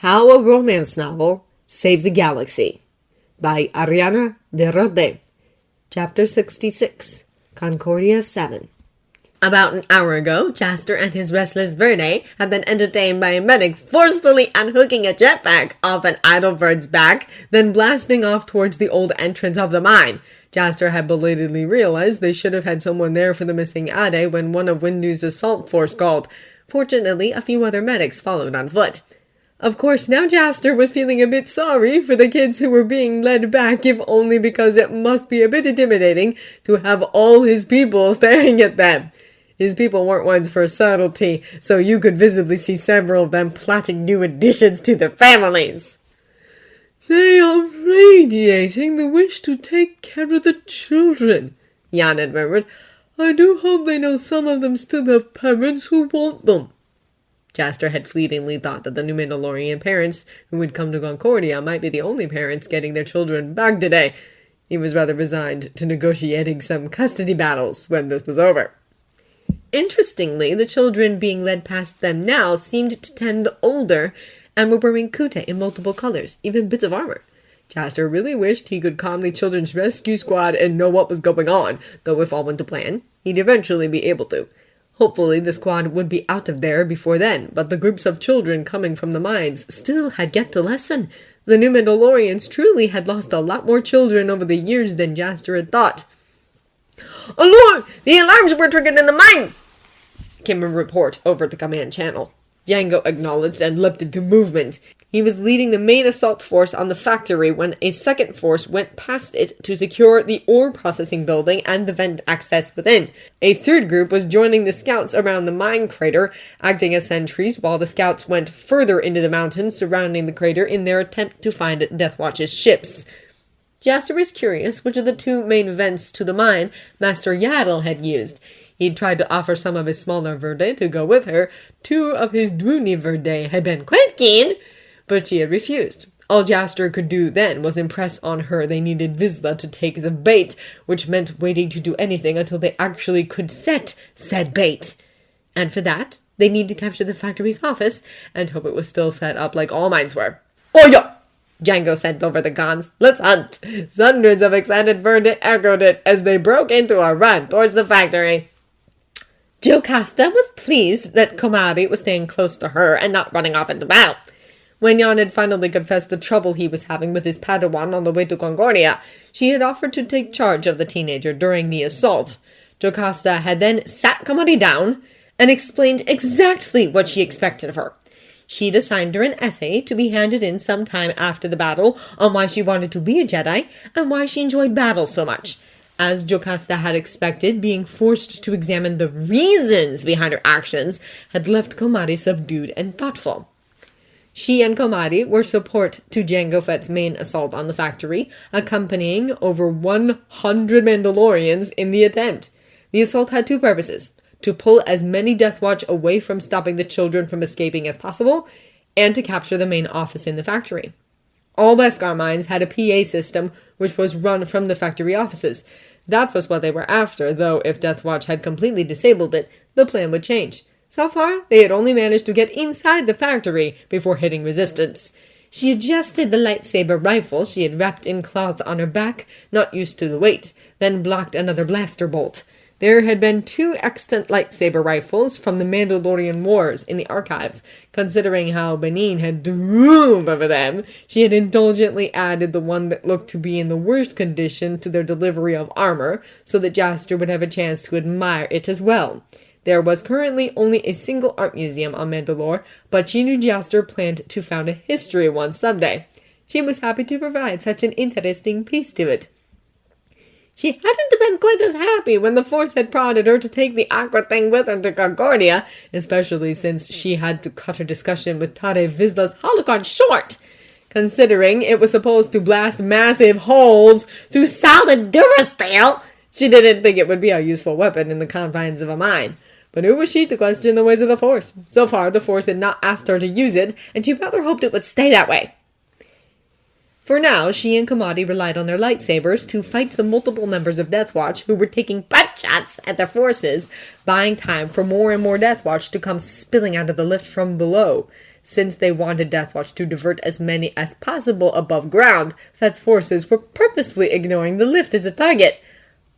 How a Romance Novel Saved the Galaxy by Ariana de Rode. Chapter 66, Concordia 7. About an hour ago, Jasper and his restless Verde had been entertained by a medic forcefully unhooking a jetpack off an idle bird's back, then blasting off towards the old entrance of the mine. Jasper had belatedly realized they should have had someone there for the missing Ade when one of Windu's assault force called. Fortunately, a few other medics followed on foot. Of course, now Jasper was feeling a bit sorry for the kids who were being led back, if only because it must be a bit intimidating to have all his people staring at them. His people weren't ones for subtlety, so you could visibly see several of them plotting new additions to their families. They are radiating the wish to take care of the children, Jan had murmured. I do hope they know some of them still have parents who want them. Jasper had fleetingly thought that the new Mandalorian parents who would come to Concordia might be the only parents getting their children back today. He was rather resigned to negotiating some custody battles when this was over. Interestingly, the children being led past them now seemed to tend older and were wearing kute in multiple colors, even bits of armor. Jasper really wished he could calm the children's rescue squad and know what was going on, though if all went to plan, he'd eventually be able to. Hopefully the squad would be out of there before then, but the groups of children coming from the mines still had yet to lessen. The new Mandalorians truly had lost a lot more children over the years than Jasper had thought. "Alert! The alarms were triggered in the mine!" came a report over the command channel. Django acknowledged and leapt into movement. He was leading the main assault force on the factory when a second force went past it to secure the ore processing building and the vent access within. A third group was joining the scouts around the mine crater, acting as sentries while the scouts went further into the mountains surrounding the crater in their attempt to find Deathwatch's ships. Jasper was curious which of the two main vents to the mine Master Yaddle had used. He'd tried to offer some of his smaller Verde to go with her. Two of his Dwoonie Verde had been quite keen, but she had refused. All Jasper could do then was impress on her they needed Vizsla to take the bait, which meant waiting to do anything until they actually could set said bait. And for that, they needed to capture the factory's office and hope it was still set up like all mines were. "Oh yeah!" Django sent over the guns. "Let's hunt!" Hundreds of excited Verde echoed it as they broke into a run towards the factory. Jocasta was pleased that Komari was staying close to her and not running off into battle. When Jan had finally confessed the trouble he was having with his Padawan on the way to Concordia, she had offered to take charge of the teenager during the assault. Jocasta had then sat Komari down and explained exactly what she expected of her. She'd assigned her an essay to be handed in sometime after the battle on why she wanted to be a Jedi and why she enjoyed battle so much. As Jocasta had expected, being forced to examine the reasons behind her actions had left Komari subdued and thoughtful. She and Komari were support to Jango Fett's main assault on the factory, accompanying over 100 Mandalorians in the attempt. The assault had two purposes: to pull as many Deathwatch away from stopping the children from escaping as possible, and to capture the main office in the factory. All Beskar mines had a PA system which was run from the factory offices. That was what they were after, though if Deathwatch had completely disabled it, the plan would change. So far, they had only managed to get inside the factory before hitting resistance. She adjusted the lightsaber rifle she had wrapped in cloths on her back, not used to the weight, then blocked another blaster bolt. There had been two extant lightsaber rifles from the Mandalorian Wars in the archives. Considering how Benin had drooled over them, she had indulgently added the one that looked to be in the worst condition to their delivery of armor, so that Jasper would have a chance to admire it as well. There was currently only a single art museum on Mandalore, but she knew Jasper planned to found a history one someday. She was happy to provide such an interesting piece to it. She hadn't been quite as happy when the Force had prodded her to take the Aqua thing with her to Concordia, especially since she had to cut her discussion with Tade Vizsla's holocron short. Considering it was supposed to blast massive holes through solid durasteel, she didn't think it would be a useful weapon in the confines of a mine. But who was she to question the ways of the Force? So far, the Force had not asked her to use it, and she rather hoped it would stay that way. For now, she and Komari relied on their lightsabers to fight the multiple members of Deathwatch who were taking butt shots at their forces, buying time for more and more Deathwatch to come spilling out of the lift from below. Since they wanted Deathwatch to divert as many as possible above ground, Fett's forces were purposefully ignoring the lift as a target.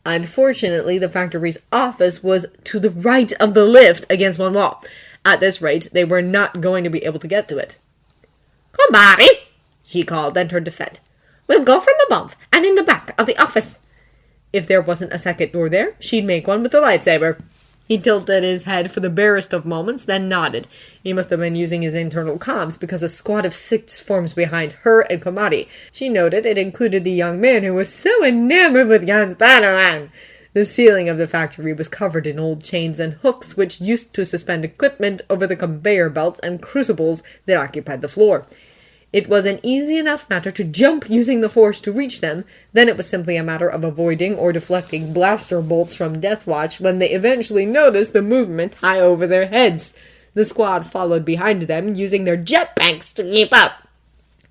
Unfortunately, the factory's office was to the right of the lift against one wall. At this rate, they were not going to be able to get to it. "Come, Barry," she called, then turned to Fett. "We'll go from above and in the back of the office." If there wasn't a second door there, she'd make one with the lightsaber. He tilted his head for the barest of moments, then nodded. He must have been using his internal comms, because a squad of 6 forms behind her and Komari. She noted it included the young man who was so enamored with Jan's Padawan. The ceiling of the factory was covered in old chains and hooks, which used to suspend equipment over the conveyor belts and crucibles that occupied the floor. It was an easy enough matter to jump using the Force to reach them. Then it was simply a matter of avoiding or deflecting blaster bolts from Deathwatch when they eventually noticed the movement high over their heads. The squad followed behind them, using their jetpacks to keep up.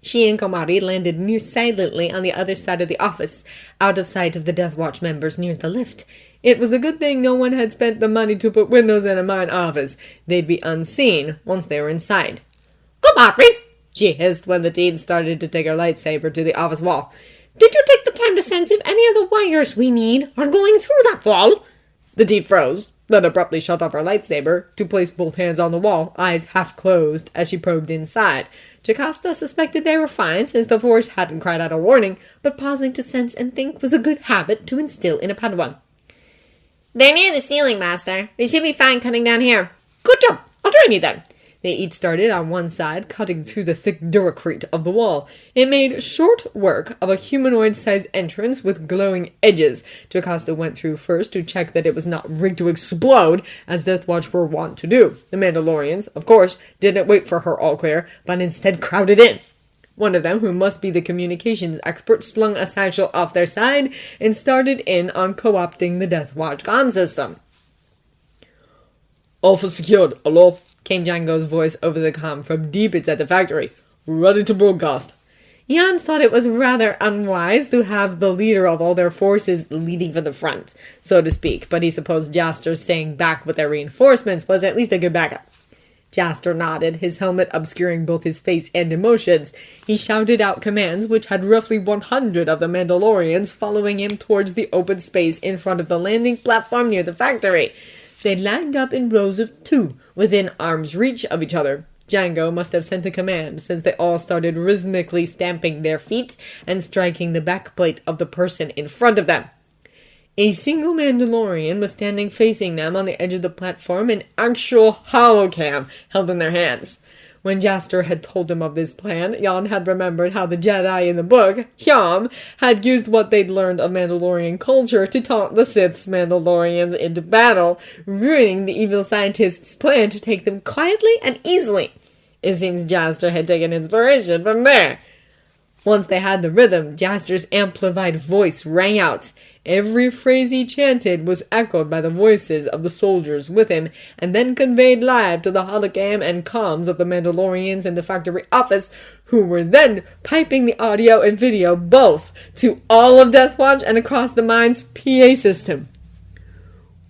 She and Komari landed near silently on the other side of the office, out of sight of the Deathwatch members near the lift. It was a good thing no one had spent the money to put windows in a mine office. They'd be unseen once they were inside. "Komari," she hissed when the teen started to take her lightsaber to the office wall. "Did you take the time to sense if any of the wires we need are going through that wall?" The teen froze, then abruptly shut off her lightsaber to place both hands on the wall, eyes half closed, as she probed inside. Jocasta suspected they were fine, since the Force hadn't cried out a warning, but pausing to sense and think was a good habit to instill in a Padawan. "They're near the ceiling, Master. We should be fine cutting down here." "Good job! I'll join you then." They each started on one side, cutting through the thick duracrete of the wall. It made short work of a humanoid-sized entrance with glowing edges. Jocasta went through first to check that it was not rigged to explode, as Deathwatch were wont to do. The Mandalorians, of course, didn't wait for her all clear, but instead crowded in. One of them, who must be the communications expert, slung a satchel off their side and started in on co-opting the Deathwatch comm system. "Alpha secured, hello?" came Django's voice over the comm from deep inside the factory. "Ready to broadcast." Jan thought it was rather unwise to have the leader of all their forces leading from the front, so to speak, but he supposed Jaster staying back with their reinforcements was at least a good backup. Jaster nodded, his helmet obscuring both his face and emotions. He shouted out commands, which had roughly 100 of the Mandalorians following him towards the open space in front of the landing platform near the factory. They lined up in rows of 2, within arm's reach of each other. Django must have sent a command, since they all started rhythmically stamping their feet and striking the backplate of the person in front of them. A single Mandalorian was standing facing them on the edge of the platform, an actual holocam held in their hands. When Jaster had told him of this plan, Jan had remembered how the Jedi in the book, Hyam, had used what they'd learned of Mandalorian culture to taunt the Sith's Mandalorians into battle, ruining the evil scientist's plan to take them quietly and easily. It seems Jaster had taken inspiration from there. Once they had the rhythm, Jaster's amplified voice rang out. Every phrase he chanted was echoed by the voices of the soldiers with him, and then conveyed live to the holocam and comms of the Mandalorians in the factory office, who were then piping the audio and video both to all of Deathwatch and across the mine's PA system.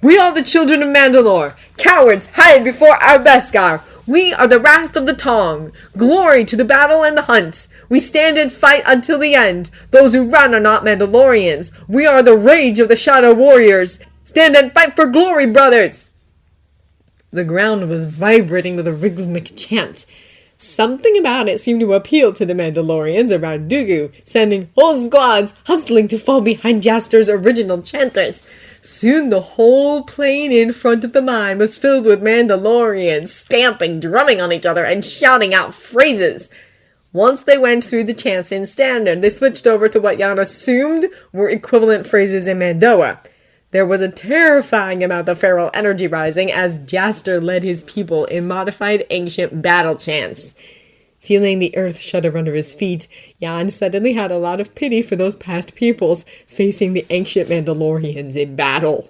"We are the children of Mandalore. Cowards, hide before our Beskar. We are the wrath of the Tong. Glory to the battle and the hunt. We stand and fight until the end. Those who run are not Mandalorians. We are the rage of the Shadow Warriors. Stand and fight for glory, brothers!" The ground was vibrating with a rhythmic chant. Something about it seemed to appeal to the Mandalorians around Dooku, sending whole squads hustling to fall behind Jaster's original chanters. Soon the whole plain in front of the mine was filled with Mandalorians, stamping, drumming on each other, and shouting out phrases. Once they went through the chants in Standard, they switched over to what Jan assumed were equivalent phrases in Mandoa. There was a terrifying amount of feral energy rising as Jaster led his people in modified ancient battle chants. Feeling the earth shudder under his feet, Jan suddenly had a lot of pity for those past peoples facing the ancient Mandalorians in battle.